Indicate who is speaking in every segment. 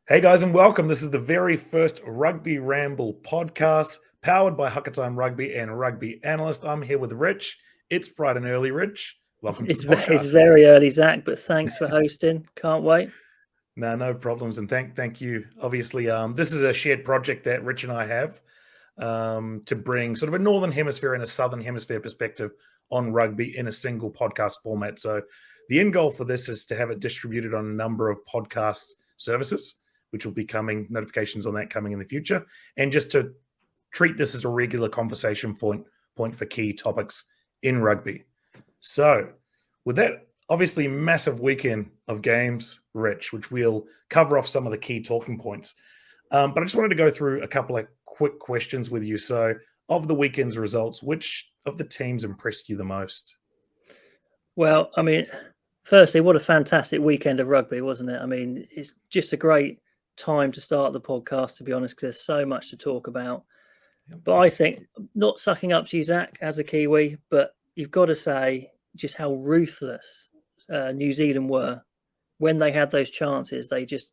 Speaker 1: Hey guys, and welcome. This is the very first Rugby Ramble podcast powered by Hakatime Rugby and RugbyAnalyst. I'm here with Rich. It's bright and early, Rich. Welcome to the podcast.
Speaker 2: It's very early, Zach, but thanks for hosting. Can't wait.
Speaker 1: No problems, and thank you. Obviously, this is a shared project that Rich and I have to bring sort of a Northern Hemisphere and a Southern Hemisphere perspective on rugby in a single podcast format. So the end goal for this is to have it distributed on a number of podcast services, which will be notifications on that coming in the future, and just to treat this as a regular conversation point for key topics in rugby. So with that, obviously massive weekend of games, Rich, which we'll cover off some of the key talking points. But I just wanted to go through a couple of quick questions with you. So of the weekend's results, which of the teams impressed you the most?
Speaker 2: Well, I mean, firstly, what a fantastic weekend of rugby, wasn't it? I mean, it's just a great time to start the podcast, to be honest, because there's so much to talk about. Yep. But I think, not sucking up to you, Zach, as a Kiwi, but you've got to say just how ruthless New Zealand were when they had those chances. They just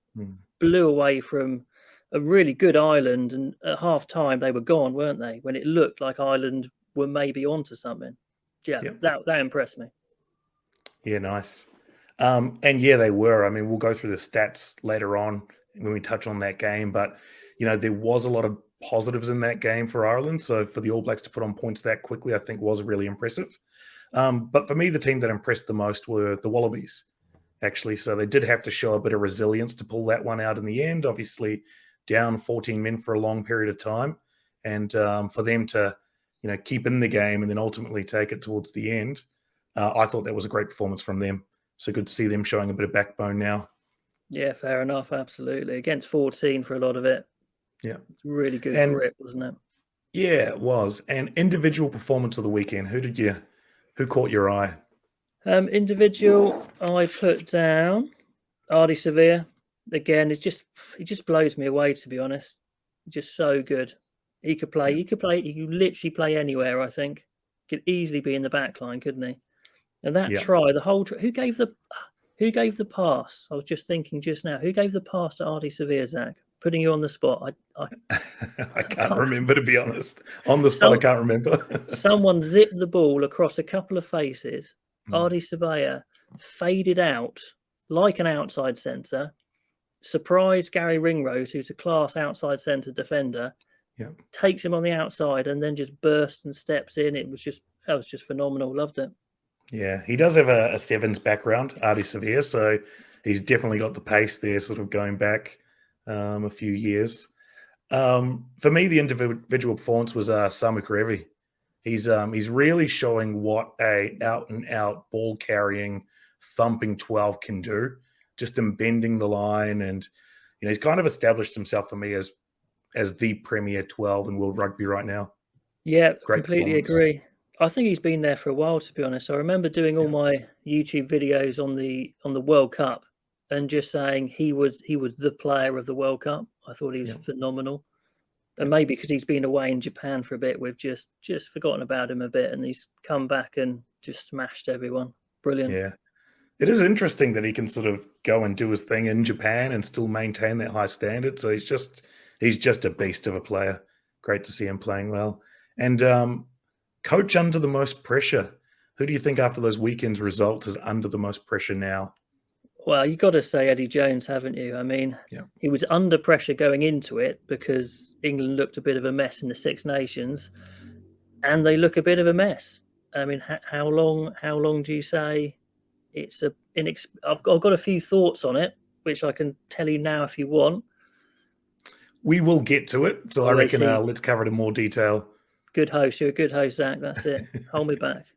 Speaker 2: blew away from a really good Ireland, and at half time they were gone, weren't they? When it looked like Ireland were maybe onto something. Yeah, yep. that impressed me.
Speaker 1: Yeah, nice. And yeah, they were. I mean, we'll go through the stats later on when we touch on that game, but there was a lot of positives in that game for Ireland. So for the All Blacks to put on points that quickly, I think was really impressive. But for me, the team that impressed the most were the Wallabies, actually. So they did have to show a bit of resilience to pull that one out in the end. Obviously, down 14 men for a long period of time, and for them to keep in the game and then ultimately take it towards the end, I thought that was a great performance from them. So good to see them showing a bit of backbone now.
Speaker 2: Yeah, fair enough. Absolutely. Against 14 for a lot of it.
Speaker 1: Yeah.
Speaker 2: It's really good grip, wasn't it?
Speaker 1: Yeah, it was. And individual performance of the weekend, who caught your eye?
Speaker 2: Individual, I put down Ardie Savea. Again, he just blows me away, to be honest. Just so good. He could play. He could literally play anywhere, I think. Could easily be in the back line, couldn't he? And that try, the whole who gave the pass? I was just thinking just now, who gave the pass to Ardie Savea, Zach? Putting you on the spot.
Speaker 1: I can't remember, to be honest. On the spot, I can't remember.
Speaker 2: Someone zipped the ball across a couple of faces. Ardie Savea faded out like an outside centre, surprised Gary Ringrose, who's a class outside centre defender, takes him on the outside and then just bursts and steps in. That was just phenomenal. Loved it.
Speaker 1: Yeah, he does have a sevens background, Ardie Savea, so he's definitely got the pace there, sort of going back a few years. For me, the individual performance was Samu Kerevi. He's really showing what a out-and-out ball-carrying, thumping 12 can do, just in bending the line, and he's kind of established himself for me as the premier 12 in world rugby right now.
Speaker 2: Yeah, completely agree. I think he's been there for a while, to be honest. I remember doing all my YouTube videos on the World Cup and just saying he was the player of the World Cup. I thought he was phenomenal. And maybe because he's been away in Japan for a bit, we've just forgotten about him a bit, and he's come back and just smashed everyone. Brilliant.
Speaker 1: Yeah. It is interesting that he can sort of go and do his thing in Japan and still maintain that high standard. So he's just a beast of a player. Great to see him playing well. And coach under the most pressure. Who do you think after those weekend's results is under the most pressure now?
Speaker 2: Well, you've got to say Eddie Jones, haven't you? I mean, he was under pressure going into it because England looked a bit of a mess in the Six Nations, and they look a bit of a mess. I mean, how long do you say it's I've got a few thoughts on it, which I can tell you now if you want.
Speaker 1: We will get to it. So I reckon let's cover it in more detail.
Speaker 2: Good host. You're a good host, Zach. That's it. Hold me back.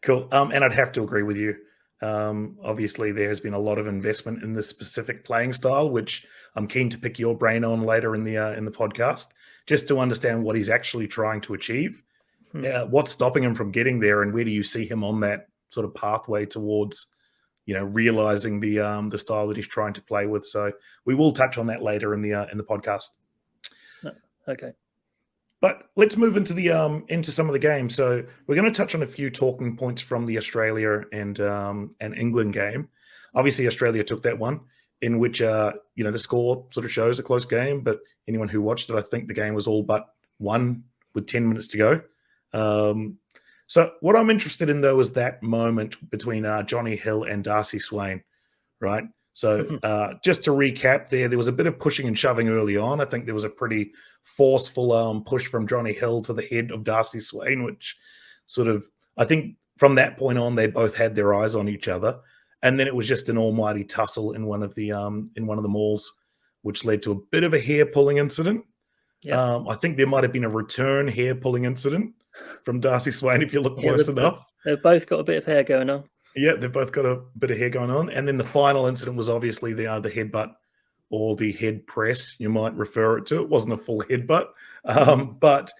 Speaker 1: Cool. And I'd have to agree with you. Obviously, there has been a lot of investment in this specific playing style, which I'm keen to pick your brain on later in the podcast, just to understand what he's actually trying to achieve. What's stopping him from getting there, and where do you see him on that sort of pathway towards, realizing the style that he's trying to play with? So we will touch on that later in the podcast.
Speaker 2: Okay.
Speaker 1: But let's move into some of the games. So we're going to touch on a few talking points from the Australia and England game. Obviously, Australia took that one in which the score sort of shows a close game, but anyone who watched it, I think the game was all but won with 10 minutes to go. So what I'm interested in, though, is that moment between Johnny Hill and Darcy Swain, right? So just to recap there was a bit of pushing and shoving early on. I think there was a pretty forceful push from Johnny Hill to the head of Darcy Swain, which sort of, I think from that point on, they both had their eyes on each other. And then it was just an almighty tussle in one of the malls, which led to a bit of a hair-pulling incident. Yeah. I think there might have been a return hair-pulling incident from Darcy Swain if you look close enough.
Speaker 2: They've both got a bit of hair going on.
Speaker 1: Yeah, they've both got a bit of hair going on. And then the final incident was obviously the headbutt, or the head press, you might refer it to. It wasn't a full headbutt. But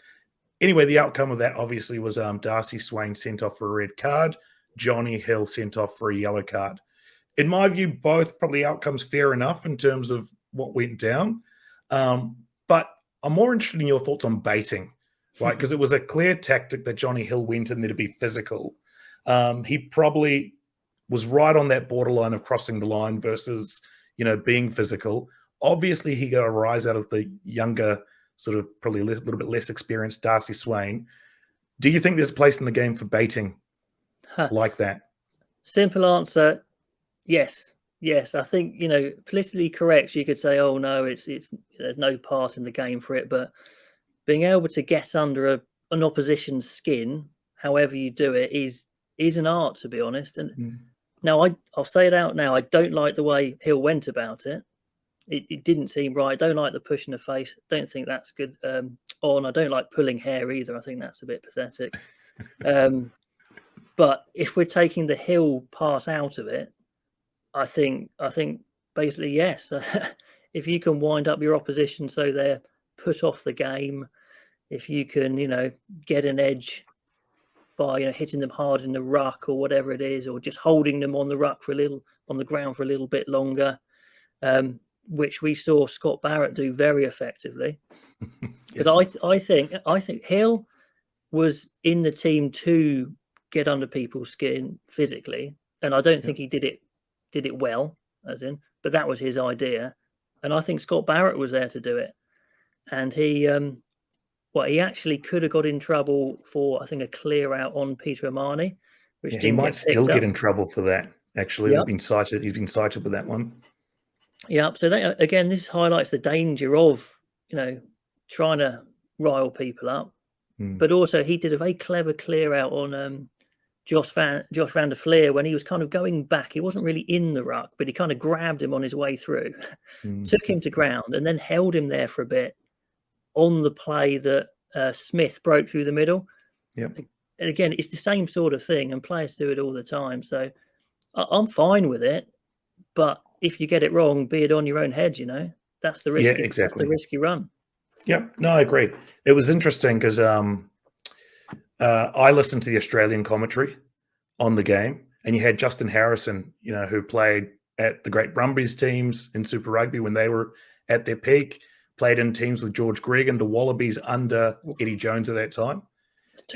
Speaker 1: anyway, the outcome of that obviously was Darcy Swain sent off for a red card. Johnny Hill sent off for a yellow card. In my view, both probably outcomes fair enough in terms of what went down. But I'm more interested in your thoughts on baiting, right? Because it was a clear tactic that Johnny Hill went in there to be physical. He probably was right on that borderline of crossing the line versus, being physical. Obviously, he got a rise out of the younger, sort of probably a little bit less experienced Darcy Swain. Do you think there's a place in the game for baiting like that?
Speaker 2: Simple answer, yes. Yes, I think, politically correct, you could say, oh, no, it's there's no part in the game for it. But being able to get under an opposition's skin, however you do it, is an art, to be honest. And now I'll say it out now. I don't like the way Hill went about it. It didn't seem right. I don't like the push in the face. Don't think that's good. I don't like pulling hair either. I think that's a bit pathetic. But if we're taking the Hill part out of it, I think basically yes. If you can wind up your opposition so they're put off the game, if you can, get an edge by hitting them hard in the ruck or whatever it is, or just holding them on the ruck on the ground for a little bit longer, which we saw Scott Barrett do very effectively. Yes. But I think Hill was in the team to get under people's skin physically, and I don't think he did it well, but that was his idea. And I think Scott Barrett was there to do it. And he actually could have got in trouble for, I think, a clear out on Peter Amani, which
Speaker 1: he might still get in trouble for that. Actually, he's been cited with that one.
Speaker 2: Yeah. So that, again, this highlights the danger of, trying to rile people up. But also he did a very clever clear out on Josh van der Fleer when he was kind of going back. He wasn't really in the ruck, but he kind of grabbed him on his way through, took him to ground, and then held him there for a bit on the play that Smith broke through the middle.
Speaker 1: Yep.
Speaker 2: And again, it's the same sort of thing, and players do it all the time. So I'm fine with it, but if you get it wrong, be it on your own head, that's the risk. Yeah, exactly. That's the risk you run.
Speaker 1: Yep. No, I agree. It was interesting because I listened to the Australian commentary on the game, and you had Justin Harrison, who played at the Great Brumbies teams in Super Rugby when they were at their peak, played in teams with George Gregan, the Wallabies under Eddie Jones at that time.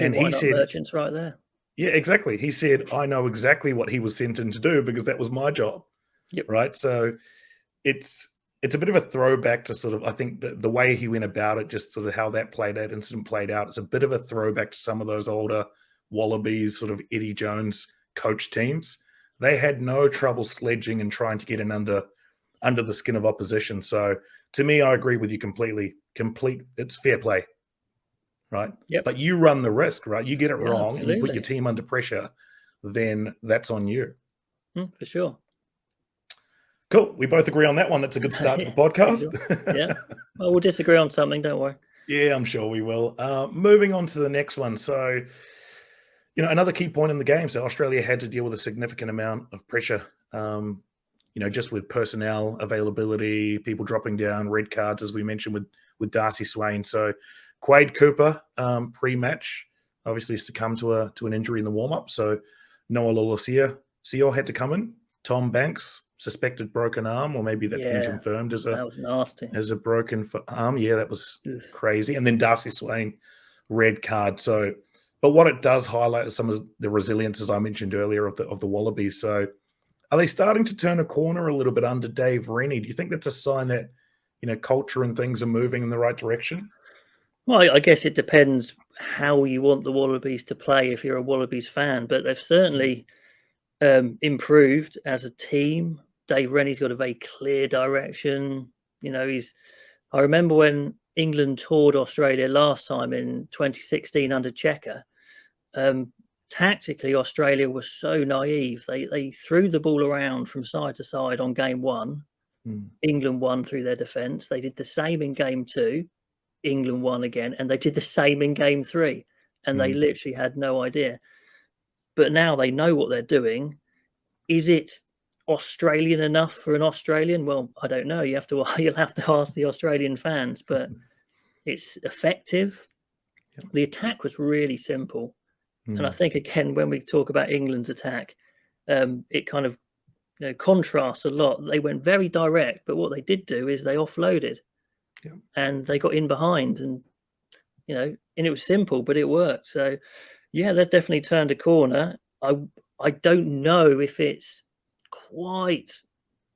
Speaker 2: And he said, merchants right there.
Speaker 1: Yeah, exactly. He said, I know exactly what he was sent in to do because that was my job.
Speaker 2: Yep.
Speaker 1: Right. So it's a bit of a throwback to sort of, I think the way he went about it, just sort of how that incident played out. It's a bit of a throwback to some of those older Wallabies, sort of Eddie Jones coach teams. They had no trouble sledging and trying to get in under the skin of opposition. So to me, I agree with you completely. It's fair play. Right.
Speaker 2: Yep.
Speaker 1: But you run the risk, right? You get it wrong absolutely. And you put your team under pressure, then that's on you.
Speaker 2: For sure.
Speaker 1: Cool. We both agree on that one. That's a good start to the podcast.
Speaker 2: Yeah. Well, we'll disagree on something. Don't worry.
Speaker 1: Yeah, I'm sure we will. Moving on to the next one. So, another key point in the game. So Australia had to deal with a significant amount of pressure, just with personnel availability, people dropping down, red cards, as we mentioned with Darcy Swain. So Quade Cooper, pre-match, obviously succumbed to an injury in the warm-up. So Noah Lolosio had to come in. Tom Banks, suspected broken arm, or maybe that's been confirmed as
Speaker 2: that was nasty.
Speaker 1: As a broken arm. Yeah, that was crazy. And then Darcy Swain, red card. So, but what it does highlight is some of the resilience, as I mentioned earlier, of the Wallabies. So Are they starting to turn a corner a little bit under Dave Rennie? Do you think that's a sign that, culture and things are moving in the right direction?
Speaker 2: Well, I guess it depends how you want the Wallabies to play if you're a Wallabies fan, but they've certainly improved as a team. Dave Rennie's got a very clear direction. I remember when England toured Australia last time in 2016 under Checker. Tactically, Australia was so naive. They threw the ball around from side to side on game one. England won through their defence. They did the same in game two. England won again, and they did the same in game three. And they literally had no idea. But now they know what they're doing. Is it Australian enough for an Australian? Well, I don't know. You'll have to ask the Australian fans, but it's effective. Yep. The attack was really simple. And I think, again, when we talk about England's attack, it kind of contrasts a lot. They went very direct, but what they did do is they offloaded. Yep. And they got in behind, and and it was simple, but it worked. So yeah, they've definitely turned a corner. I don't know if it's quite,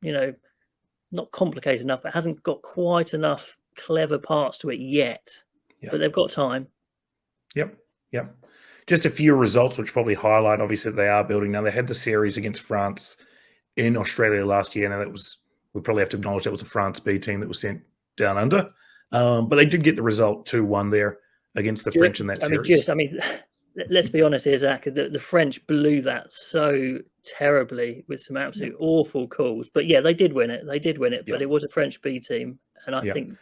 Speaker 2: not complicated enough, but hasn't got quite enough clever parts to it yet. Yep. But they've got time.
Speaker 1: Yep. Just a few results which probably highlight, obviously, that they are building now. They had the series against France in Australia last year. Now we probably have to acknowledge that was a France B team that was sent down under. But they did get the result 2-1 there against the French in that series.
Speaker 2: Let's be honest here, Zach. The French blew that so terribly with some absolute awful calls. But yeah, they did win it. But it was a French B team. And I think...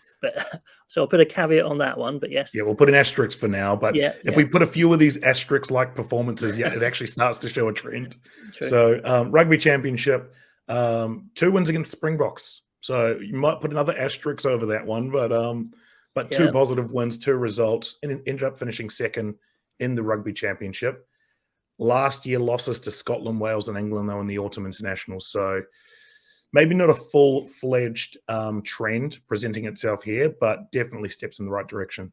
Speaker 2: so I'll put a caveat on that one, but yes.
Speaker 1: Yeah, we'll put an asterisk for now. But if we put a few of these asterisk-like performances, it actually starts to show a trend. True. So Rugby Championship, 2 wins against Springboks. So you might put another asterisk over that one, but 2 positive wins, 2 results, and ended up finishing second in the Rugby Championship. Last year, losses to Scotland, Wales, and England, though, in the Autumn Internationals. So maybe not a full-fledged trend presenting itself here, but definitely steps in the right direction.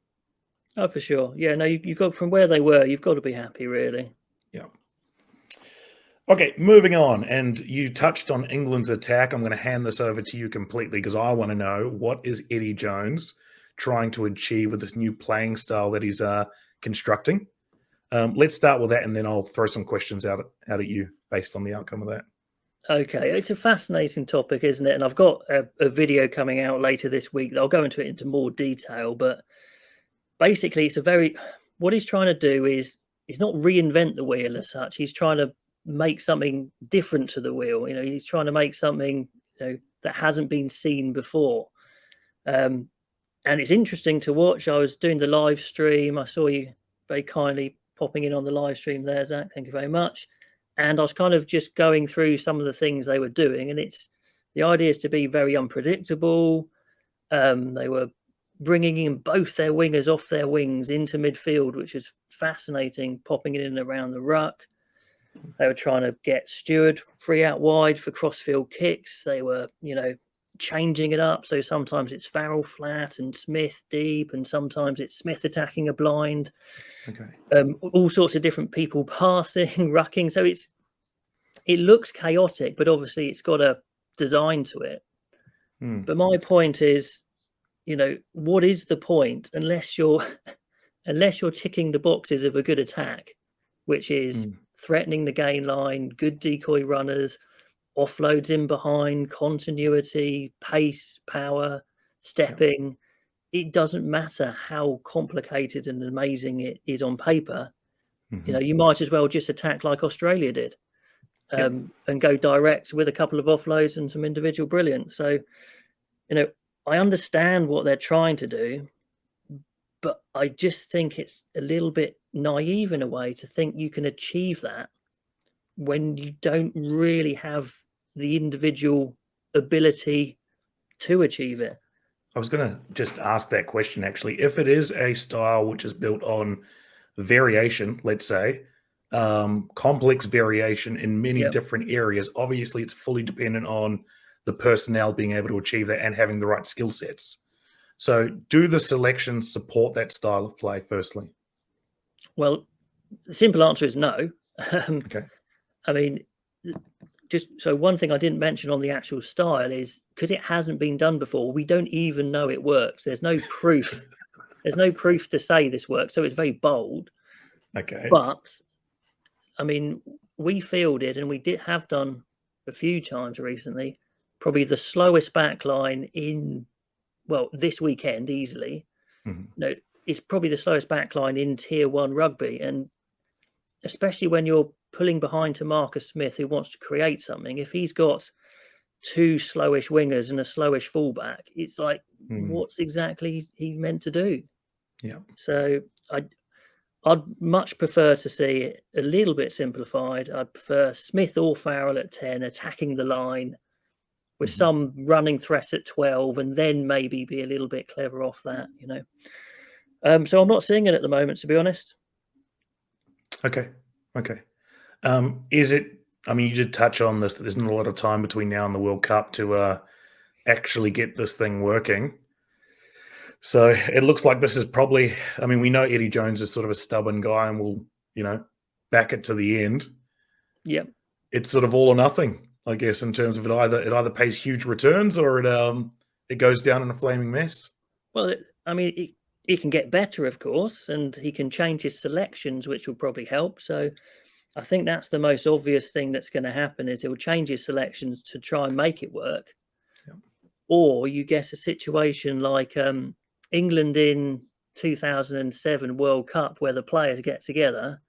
Speaker 2: Oh, for sure. Yeah, no, you've got from where they were, you've got to be happy, really.
Speaker 1: Yeah. Okay, moving on. And you touched on England's attack. I'm going to hand this over to you completely because I want to know, what is Eddie Jones trying to achieve with this new playing style that he's constructing? Let's start with that, and then I'll throw some questions out at you based on the outcome of that.
Speaker 2: Okay, it's a fascinating topic, isn't it? And I've got a video coming out later this week that I'll go into more detail. But basically, what he's trying to do is not reinvent the wheel as such. He's trying to make something different to the wheel. He's trying to make something that hasn't been seen before. And it's interesting to watch. I was doing the live stream. I saw you very kindly popping in on the live stream there, Zach. Thank you very much. And I was kind of just going through some of the things they were doing, and the idea is to be very unpredictable. They were bringing in both their wingers off their wings into midfield, which is fascinating, popping it in and around the ruck. They were trying to get Stewart free out wide for crossfield kicks. They were, changing it up. So sometimes it's Farrell flat and Smith deep, and sometimes it's Smith attacking a blind. Okay. All sorts of different people passing, rucking. So it looks chaotic, but obviously it's got a design to it. But my point is, what is the point unless you're ticking the boxes of a good attack, which is threatening the gain line, good decoy runners, offloads in behind, continuity, pace, power, stepping. It doesn't matter how complicated and amazing it is on paper. You might as well just attack like Australia did, and go direct with a couple of offloads and some individual brilliance. So, I understand what they're trying to do, but I just think it's a little bit naive in a way to think you can achieve that when you don't really have the individual ability to achieve it.
Speaker 1: I was going to just ask that question, actually. If it is a style which is built on variation, let's say, complex variation in many different areas, obviously it's fully dependent on the personnel being able to achieve that and having the right skill sets. So do the selections support that style of play, firstly?
Speaker 2: Well, the simple answer is no.
Speaker 1: Okay.
Speaker 2: I mean, one thing I didn't mention on the actual style is because it hasn't been done before, we don't even know it works. There's no proof. There's no proof to say this works. So it's very bold.
Speaker 1: Okay.
Speaker 2: But I mean, we fielded, and we have done a few times recently, probably the slowest backline in, well, this weekend easily. No, it's probably the slowest backline in Tier 1 rugby. And especially when you're pulling behind to Marcus Smith, who wants to create something, if he's got two slowish wingers and a slowish fullback, it's like, what's exactly he meant to do?
Speaker 1: Yeah.
Speaker 2: So I'd much prefer to see it a little bit simplified. I'd prefer Smith or Farrell at 10, attacking the line with some running threat at 12, and then maybe be a little bit clever off that, you know. So I'm not seeing it at the moment, to be honest.
Speaker 1: Okay. Is it, I mean, you did touch on this, that there's not a lot of time between now and the World Cup to actually get this thing working. So it looks like this is probably, I mean, we know Eddie Jones is sort of a stubborn guy and will, you know, back it to the end.
Speaker 2: Yep.
Speaker 1: It's sort of all or nothing, I guess, in terms of it either pays huge returns or it goes down in a flaming mess.
Speaker 2: Well, I mean, he can get better, of course, and he can change his selections, which will probably help. So I think that's the most obvious thing that's going to happen, is he'll change his selections to try and make it work.
Speaker 1: Yep.
Speaker 2: Or you get a situation like England in 2007 World Cup, where the players get together,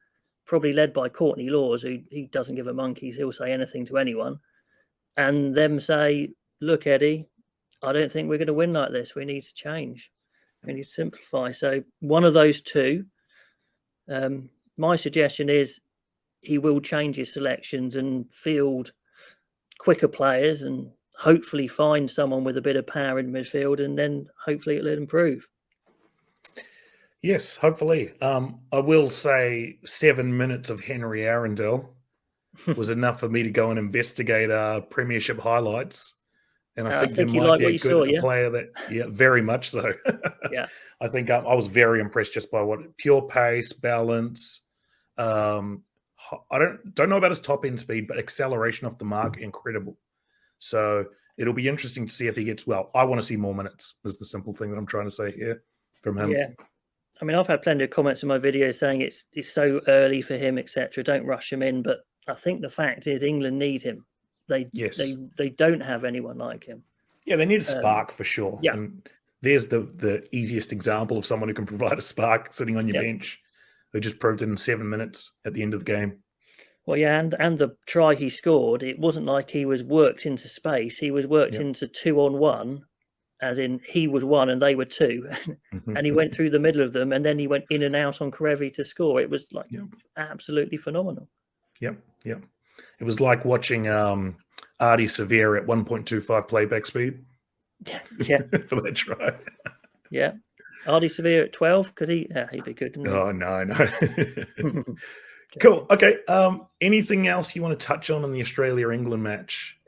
Speaker 2: probably led by Courtney Laws, who he doesn't give a monkey's, he'll say anything to anyone, and them say, look, Eddie, I don't think we're going to win like this. We need to change. We need to simplify. So one of those two. My suggestion is he will change his selections and field quicker players and hopefully find someone with a bit of power in midfield, and then hopefully it'll improve.
Speaker 1: Yes, hopefully. I will say 7 minutes of Henry Arundel was enough for me to go and investigate Premiership highlights. And I think there might be a good player that, yeah, very much so.
Speaker 2: Yeah.
Speaker 1: I think I was very impressed just by pure pace, balance. I don't know about his top end speed, but acceleration off the mark, incredible. So it'll be interesting to see if he gets, well, I want to see more minutes, is the simple thing that I'm trying to say here from him.
Speaker 2: Yeah. I mean, I've had plenty of comments in my videos saying it's so early for him, etc. Don't rush him in. But I think the fact is England need him. They don't have anyone like him.
Speaker 1: Yeah, they need a spark for sure.
Speaker 2: Yeah.
Speaker 1: And there's the easiest example of someone who can provide a spark sitting on your bench. They just proved it in 7 minutes at the end of the game.
Speaker 2: Well, yeah, and the try he scored, it wasn't like he was worked into space. He was worked into 2-on-1, as in he was one and they were two. And he went through the middle of them, and then he went in and out on Karevi to score. It was like absolutely phenomenal.
Speaker 1: Yep. It was like watching Artie Severe at 1.25 playback speed.
Speaker 2: Yeah.
Speaker 1: For that try.
Speaker 2: Yeah. Artie Severe at 12, could he? Yeah, he'd be good.
Speaker 1: Oh, no. Cool. Okay. Anything else you want to touch on in the Australia-England match?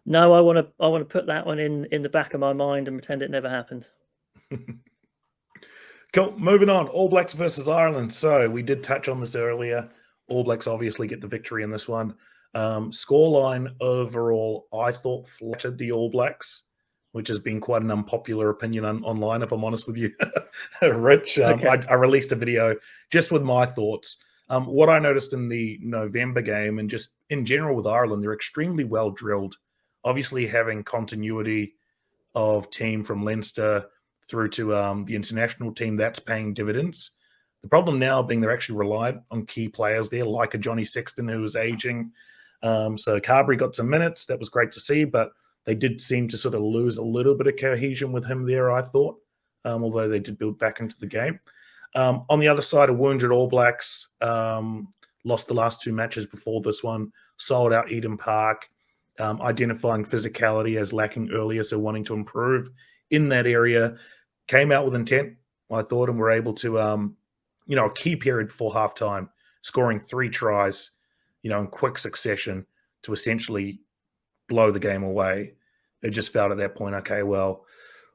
Speaker 2: No, I want to put that one in the back of my mind and pretend it never happened.
Speaker 1: Cool. Moving on. All Blacks versus Ireland. So we did touch on this earlier. All Blacks obviously get the victory in this one. Scoreline overall, I thought flattered the All Blacks, which has been quite an unpopular opinion online, if I'm honest with you, Rich.
Speaker 2: Okay.
Speaker 1: I released a video just with my thoughts. What I noticed in the November game, and just in general with Ireland, they're extremely well drilled. Obviously, having continuity of team from Leinster through to the international team, that's paying dividends. The problem now being they're actually relied on key players there, like a Johnny Sexton who is aging. So Carberry got some minutes. That was great to see, but they did seem to sort of lose a little bit of cohesion with him there, I thought, although they did build back into the game. On the other side, a wounded All Blacks, lost the last two matches before this one, sold out Eden Park, identifying physicality as lacking earlier, so wanting to improve in that area. Came out with intent, I thought, and were able to, a key period before halftime, scoring 3 tries, in quick succession to essentially blow the game away. It just felt at that point, okay, well,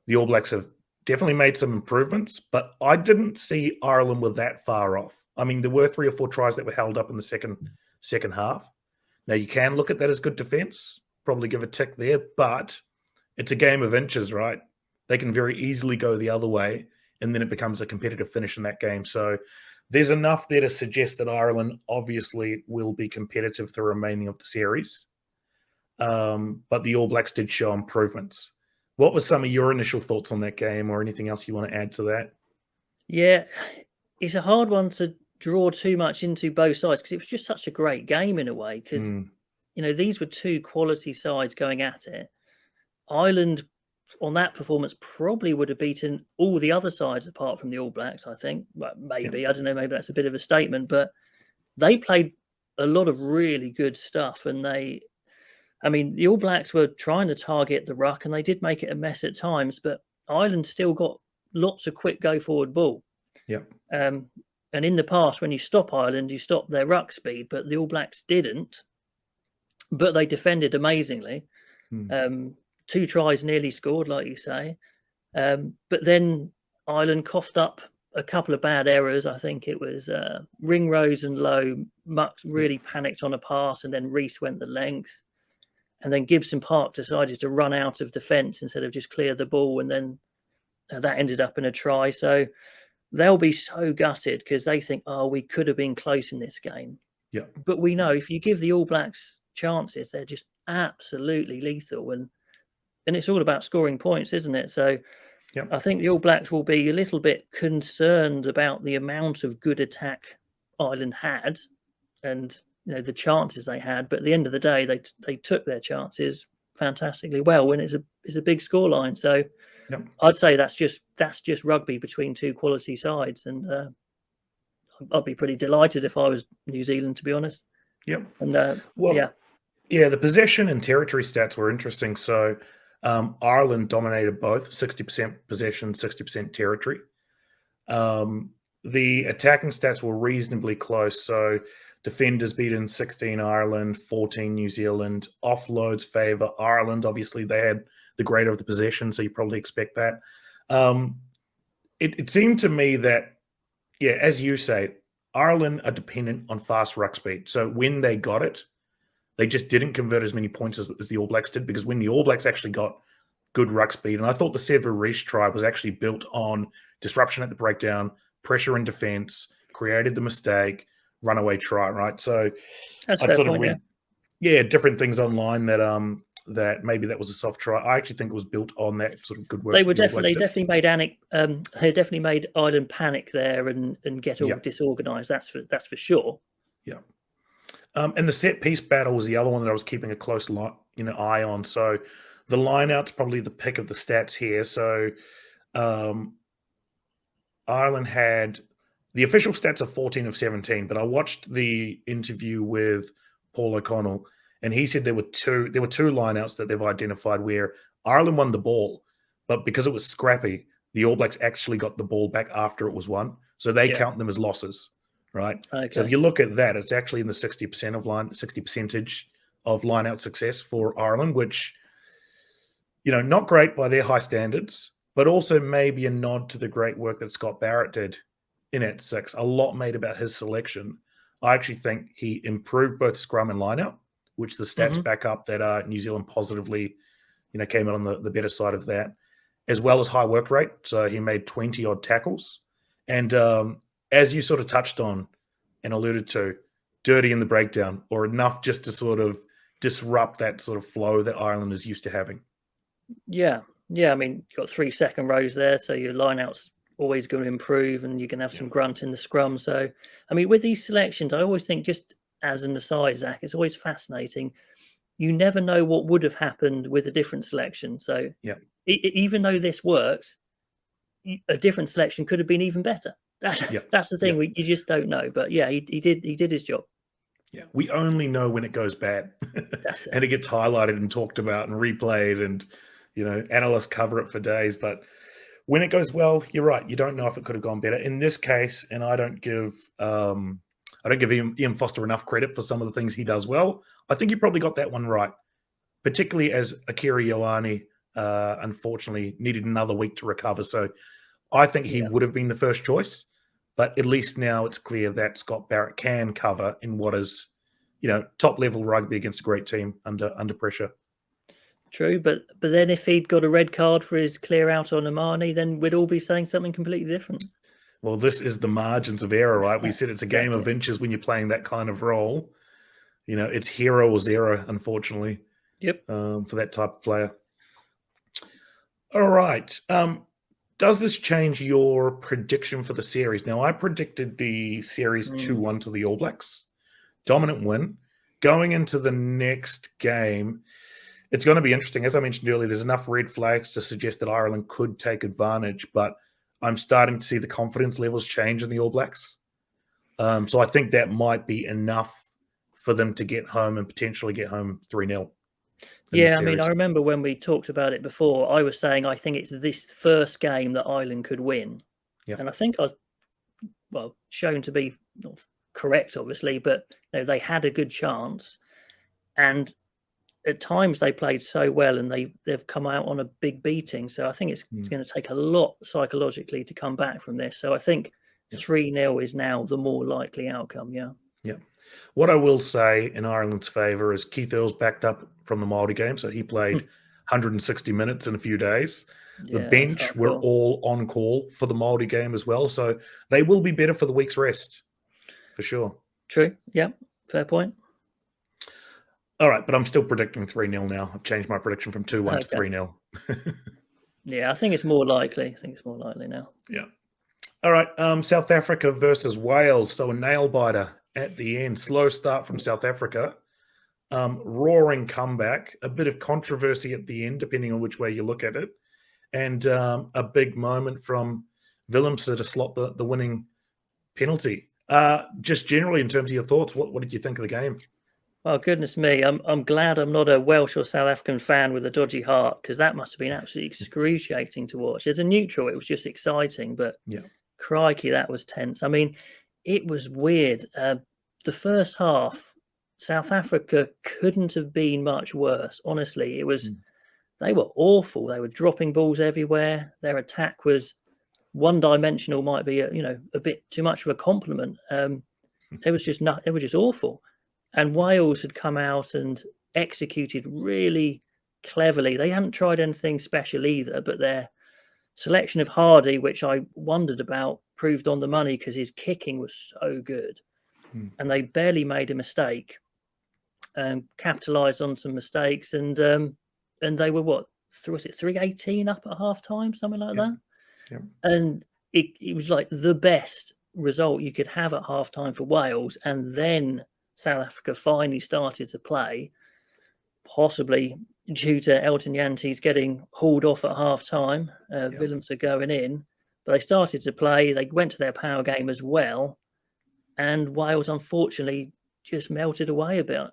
Speaker 1: the All Blacks have definitely made some improvements, but I didn't see Ireland were that far off. I mean, there were 3 or 4 tries that were held up in the second half. Now, you can look at that as good defense, probably give a tick there, but it's a game of inches, right? They can very easily go the other way, and then it becomes a competitive finish in that game. So there's enough there to suggest that Ireland obviously will be competitive the remaining of the series. But the All Blacks did show improvements. What were some of your initial thoughts on that game, or anything else you want to add to that?
Speaker 2: Yeah, it's a hard one to draw too much into both sides because it was just such a great game in a way. Because these were two quality sides going at it. Ireland on that performance probably would have beaten all the other sides apart from the All Blacks, I think. Well, maybe. I don't know, maybe that's a bit of a statement, but they played a lot of really good stuff. And the All Blacks were trying to target the ruck and they did make it a mess at times, but Ireland still got lots of quick go forward ball.
Speaker 1: Yeah.
Speaker 2: And in the past, when you stop Ireland, you stop their ruck speed, but the All Blacks didn't. But they defended amazingly. 2 tries nearly scored, like you say. But then Ireland coughed up a couple of bad errors. I think it was Ringrose and Lowe. Mucks really panicked on a pass, and then Reese went the length. And then Gibson Park decided to run out of defence instead of just clear the ball. And then that ended up in a try. So they'll be so gutted because they think, we could have been close in this game.
Speaker 1: Yeah.
Speaker 2: But we know if you give the All Blacks chances, they're just absolutely lethal. And it's all about scoring points, isn't it? So I think the All Blacks will be a little bit concerned about the amount of good attack Ireland had and the chances they had. But at the end of the day, they took their chances fantastically well when it's a big scoreline. So I'd say that's just rugby between two quality sides. And I'd be pretty delighted if I was New Zealand, to be honest.
Speaker 1: Yep.
Speaker 2: And
Speaker 1: the possession and territory stats were interesting. So Ireland dominated both, 60% possession, 60% territory. The attacking stats were reasonably close. So defenders beaten 16 Ireland, 14 New Zealand. Offloads favour Ireland. Obviously, they had the greater of the possession, so you probably expect that. It seemed to me that, as you say, Ireland are dependent on fast ruck speed. So when they got it, they just didn't convert as many points as the All Blacks did, because when the All Blacks actually got good ruck speed, and I thought the Sever Reece try was actually built on disruption at the breakdown, pressure in defence, created the mistake, runaway try, right? So
Speaker 2: that's
Speaker 1: I'd sort
Speaker 2: point,
Speaker 1: of read different things online that maybe that was a soft try. I actually think it was built on that sort of good work.
Speaker 2: They were definitely made Ireland panic there and get all disorganised. That's for sure.
Speaker 1: Yeah. And the set piece battle was the other one that I was keeping a close eye on. So the line out's probably the pick of the stats here. So Ireland had the official stats are 14 of 17, but I watched the interview with Paul O'Connell, and he said there were two line outs that they've identified where Ireland won the ball, but because it was scrappy, the All Blacks actually got the ball back after it was won. So they count them as losses. Right.
Speaker 2: Okay.
Speaker 1: So if you look at that, it's actually in the 60% of line out success for Ireland, which, not great by their high standards, but also maybe a nod to the great work that Scott Barrett did in at 6. A lot made about his selection. I actually think he improved both scrum and line out, which the stats back up that New Zealand positively, came out on the better side of that, as well as high work rate. So he made 20 odd tackles. And as you sort of touched on and alluded to, dirty in the breakdown, or enough just to sort of disrupt that sort of flow that Ireland is used to having.
Speaker 2: Yeah. I mean, you've got 3 second rows there, so your line-out's always going to improve and you can have some grunt in the scrum. So, I mean, with these selections, I always think, just as an aside, Zach, it's always fascinating. You never know what would have happened with a different selection. So even though this works, a different selection could have been even better. That's the thing. You just don't know. But he did his job.
Speaker 1: Yeah, we only know when it goes bad, and it gets highlighted and talked about and replayed, and analysts cover it for days. But when it goes well, you're right. You don't know if it could have gone better. In this case, and I don't give Ian Foster enough credit for some of the things he does well. I think he probably got that one right, particularly as Akira Ioane unfortunately needed another week to recover. So I think he would have been the first choice. But at least now it's clear that Scott Barrett can cover in what is top level rugby against a great team under pressure.
Speaker 2: True, but then if he'd got a red card for his clear out on Amani, then we'd all be saying something completely different.
Speaker 1: Well, this is the margins of error, right? We said it's a game of
Speaker 2: Exactly.
Speaker 1: inches when you're playing that kind of role. It's hero or zero, unfortunately.
Speaker 2: Yep.
Speaker 1: For that type of player. All right. Does this change your prediction for the series? Now, I predicted the series 2-1 to the All Blacks. Dominant win. Going into the next game, it's going to be interesting. As I mentioned earlier, there's enough red flags to suggest that Ireland could take advantage, but I'm starting to see the confidence levels change in the All Blacks. So I think that might be enough for them to get home and potentially get home 3-0.
Speaker 2: Yeah, I mean, I remember when we talked about it before, I was saying I think it's this first game that Ireland could win. Yep. And I think I was, shown to be not correct, obviously, but they had a good chance. And at times they played so well and they've come out on a big beating. So I think it's going to take a lot psychologically to come back from this. So I think 3-0 is now the more likely outcome, yeah.
Speaker 1: Yeah. What I will say in Ireland's favour is Keith Earls backed up from the Māori game, so he played 160 minutes in a few days. The bench were all on call for the Māori game as well, so they will be better for the week's rest, for sure.
Speaker 2: True, yeah, fair point.
Speaker 1: All right, but I'm still predicting 3-0 now. I've changed my prediction from 2-1 to 3-0.
Speaker 2: Yeah, I think it's more likely. I think it's more likely now.
Speaker 1: Yeah. All right, South Africa versus Wales, so a nail-biter at the end. Slow start from South Africa. Roaring comeback. A bit of controversy at the end, depending on which way you look at it. And a big moment from Willemse to slot the winning penalty. Just generally, in terms of your thoughts, what did you think of the game?
Speaker 2: Oh, goodness me. I'm glad I'm not a Welsh or South African fan with a dodgy heart, because that must have been absolutely excruciating to watch. As a neutral, it was just exciting, but crikey, that was tense. I mean, it was weird. The first half, South Africa couldn't have been much worse. Honestly, it was. They were awful. They were dropping balls everywhere. Their attack was one-dimensional. Might be a bit too much of a compliment. It was just not. It was just awful. And Wales had come out and executed really cleverly. They hadn't tried anything special either, but their selection of Hardy, which I wondered about, proved on the money because his kicking was so good. And they barely made a mistake and capitalised on some mistakes. And they were, was it 3-18 up at half-time, something like that?
Speaker 1: Yeah.
Speaker 2: And it was like the best result you could have at half-time for Wales. And then South Africa finally started to play, possibly due to Elton Jantjies getting hauled off at half-time, Willemse going in. But they started to play. They went to their power game as well. And Wales, unfortunately, just melted away a bit.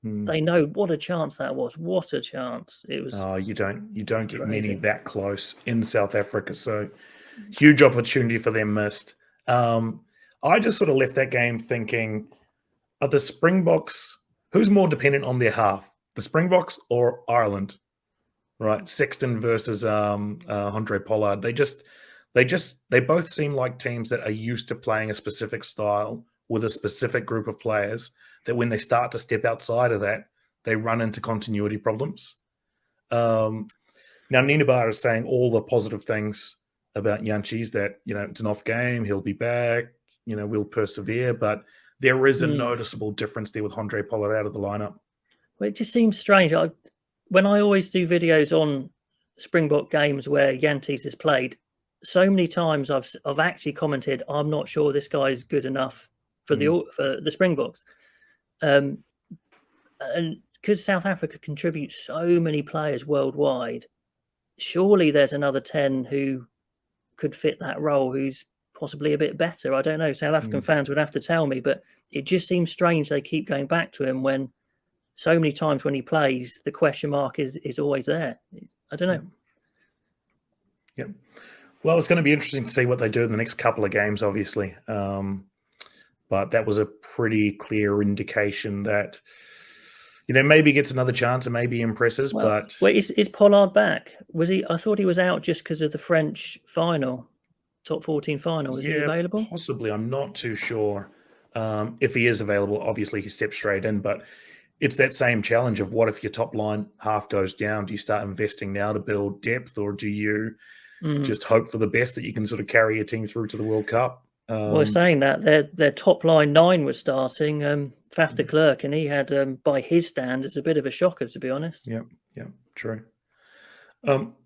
Speaker 2: They know what a chance that was. What a chance it was.
Speaker 1: Oh, you don't get many that close in South Africa. So huge opportunity for them missed. I just sort of left that game thinking, are the Springboks, who's more dependent on their half, the Springboks or Ireland? Right, Sexton versus Andre Pollard. They both seem like teams that are used to playing a specific style with a specific group of players, that when they start to step outside of that, they run into continuity problems. Now, Ninabar is saying all the positive things about Jantjies, that, it's an off game, he'll be back, we'll persevere, but there is a noticeable difference there with Andre Pollard out of the lineup.
Speaker 2: Well, it just seems strange. When I always do videos on Springbok games where Jantjies has played, so many times I've actually commented, I'm not sure this guy is good enough for the Springboks. And because South Africa contributes so many players worldwide, surely there's another 10 who could fit that role, who's possibly a bit better. I don't know. South African fans would have to tell me, but it just seems strange they keep going back to him when so many times when he plays, the question mark is always there. I don't know.
Speaker 1: Yeah. Well, it's going to be interesting to see what they do in the next couple of games, obviously. But that was a pretty clear indication that, maybe gets another chance and maybe impresses. But
Speaker 2: wait, is Pollard back? Was he? I thought he was out just because of the French final, top 14 final. Is he available?
Speaker 1: Possibly. I'm not too sure. If he is available, obviously he steps straight in, but it's that same challenge of what if your top line half goes down? Do you start investing now to build depth, or do you just hope for the best that you can sort of carry your team through to the World Cup?
Speaker 2: Well, saying that, their top line 9 was starting, Faf de Klerk, and he had, by his standards, a bit of a shocker, to be honest.
Speaker 1: Yeah, true.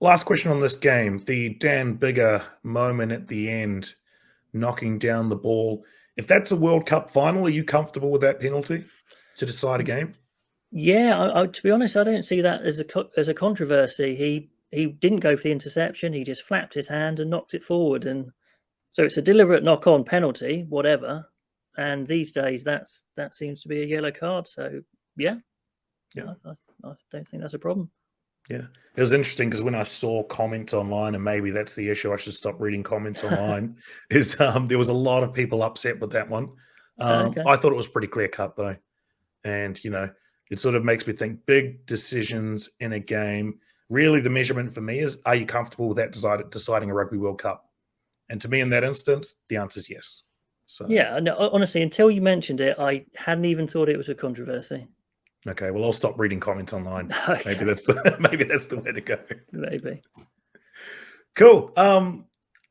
Speaker 1: Last question on this game. The Dan Bigger moment at the end, knocking down the ball. If that's a World Cup final, are you comfortable with that penalty to decide a game?
Speaker 2: Yeah, to be honest, I don't see that as a controversy. He didn't go for the interception. He just flapped his hand and knocked it forward. And so it's a deliberate knock-on penalty, whatever. And these days, that seems to be a yellow card. So, yeah. I don't think that's a problem.
Speaker 1: Yeah. It was interesting because when I saw comments online, and maybe that's the issue, I should stop reading comments online, is there was a lot of people upset with that one.
Speaker 2: Okay.
Speaker 1: I thought it was pretty clear-cut, though. And, it sort of makes me think big decisions in a game. Really, the measurement for me is, are you comfortable with that deciding a Rugby World Cup? And to me, in that instance, the answer is yes. So
Speaker 2: yeah, no, honestly, until you mentioned it, I hadn't even thought it was a controversy.
Speaker 1: Okay, well, I'll stop reading comments online.
Speaker 2: Okay.
Speaker 1: Maybe that's the way to go.
Speaker 2: Maybe.
Speaker 1: Cool.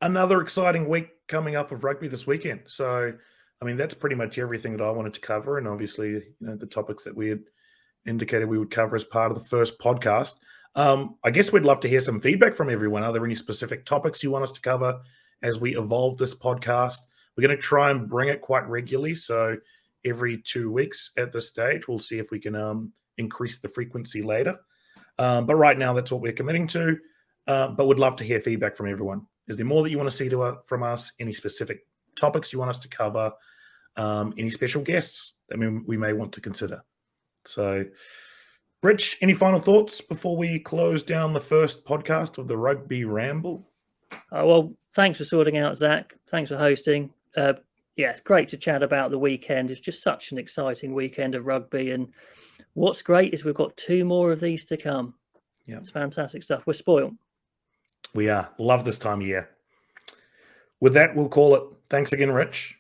Speaker 1: Another exciting week coming up of rugby this weekend. So, I mean, that's pretty much everything that I wanted to cover, and obviously, the topics that we had indicated we would cover as part of the first podcast. I guess we'd love to hear some feedback from everyone. Are there any specific topics you want us to cover as we evolve this podcast? We're going to try and bring it quite regularly. So every 2 weeks at this stage, we'll see if we can increase the frequency later. But right now, that's what we're committing to. But would love to hear feedback from everyone. Is there more that you want to see from us? Any specific topics you want us to cover? Any special guests that we may want to consider? So, Rich, any final thoughts before we close down the first podcast of the Rugby Ramble?
Speaker 2: Well, thanks for sorting out, Zach. Thanks for hosting. Yeah, it's great to chat about the weekend. It's just such an exciting weekend of rugby. And what's great is we've got 2 more of these to come. Yeah, it's fantastic stuff. We're spoiled.
Speaker 1: We are. Love this time of year. With that, we'll call it. Thanks again, Rich.